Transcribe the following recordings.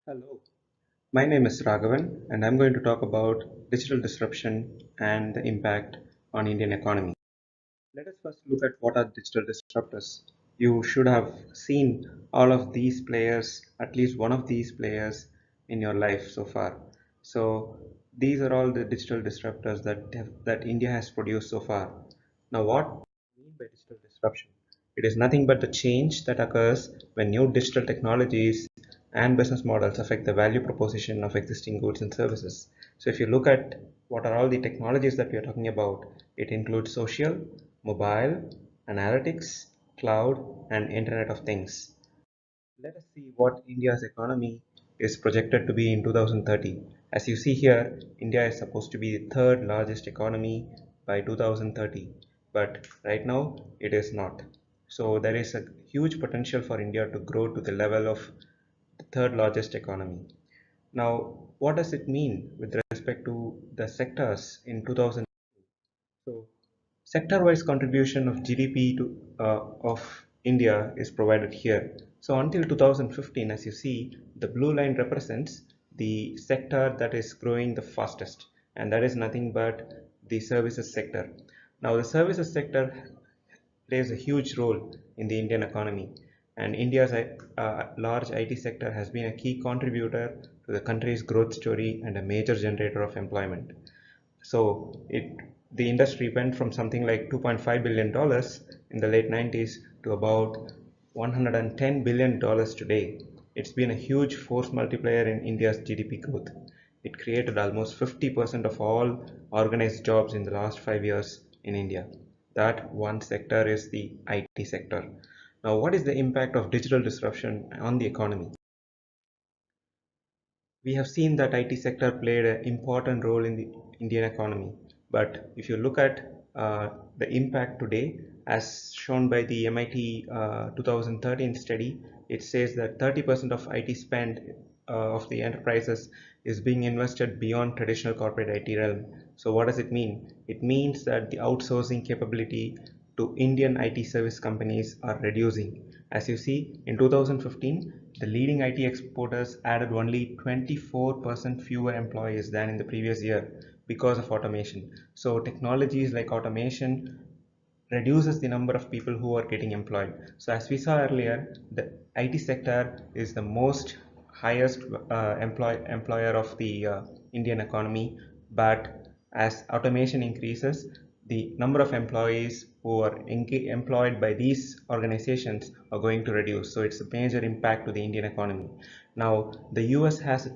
Hello, my name is Raghavan and I'm going to talk about digital disruption and the impact on Indian economy. Let us first look at what are digital disruptors. You should have seen all of these players, at least one of these players in your life so far. So these are all the digital disruptors that India has produced so far. Now what do I mean by digital disruption? It is nothing but the change that occurs when new digital technologies and business models affect the value proposition of existing goods and services. So if you look at what are all the technologies that we are talking about, it includes social, mobile, analytics, cloud, and Internet of Things. Let us see what India's economy is projected to be in 2030. As you see here, India is supposed to be the third largest economy by 2030, but right now it is not. So there is a huge potential for India to grow to the level of the third largest economy. Now, what does it mean with respect to the sectors in 2000? So, sector-wise contribution of GDP of India is provided here. So until 2015, as you see, the blue line represents the sector that is growing the fastest, and that is nothing but the services sector. Now, the services sector plays a huge role in the Indian economy, and India's large IT sector has been a key contributor to the country's growth story and a major generator of employment. So the industry went from something like $2.5 billion in the late 90s to about $110 billion today. It's been a huge force multiplier in India's GDP growth. It created almost 50% of all organized jobs in the last 5 years in India. That one sector is the IT sector. Now, what is the impact of digital disruption on the economy? We have seen that IT sector played an important role in the Indian economy. But if you look at the impact today, as shown by the MIT 2013 study, it says that 30% of IT spend of the enterprises is being invested beyond traditional corporate IT realm. So what does it mean? It means that the outsourcing capability to Indian IT service companies are reducing. As you see, in 2015, the leading IT exporters added only 24% fewer employees than in the previous year because of automation. So technologies like automation reduces the number of people who are getting employed. So as we saw earlier, the IT sector is the most highest employer of the Indian economy, but as automation increases, the number of employees who are employed by these organizations are going to reduce. So it's a major impact to the Indian economy. Now, the US has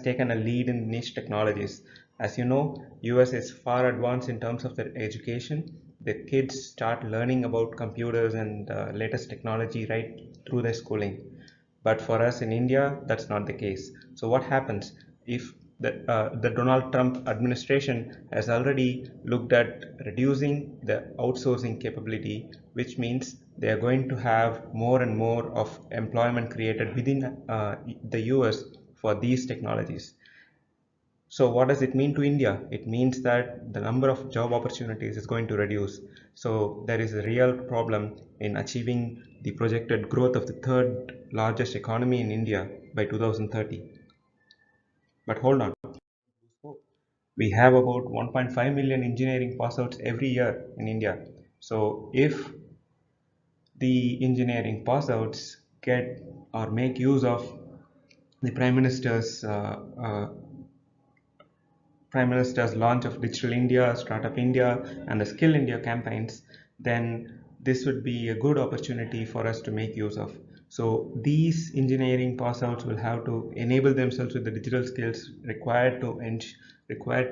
taken a lead in niche technologies. As you know, US is far advanced in terms of their education. The kids start learning about computers and latest technology right through their schooling. But for us in India, that's not the case. So what happens if the Donald Trump administration has already looked at reducing the outsourcing capability, which means they are going to have more and more of employment created within the US for these technologies. So what does it mean to India? It means that the number of job opportunities is going to reduce. So there is a real problem in achieving the projected growth of the third largest economy in India by 2030. But hold on, we have about 1.5 million engineering pass outs every year in India. So if the engineering pass outs get or make use of the Prime Minister's launch of Digital India, Startup India, and the Skill India campaigns, then this would be a good opportunity for us to make use of. So these engineering pass outs will have to enable themselves with the digital skills required to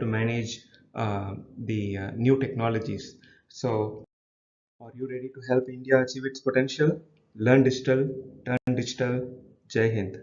manage the new technologies. So, are you ready to help India achieve its potential? Learn digital, turn digital. Jai Hind.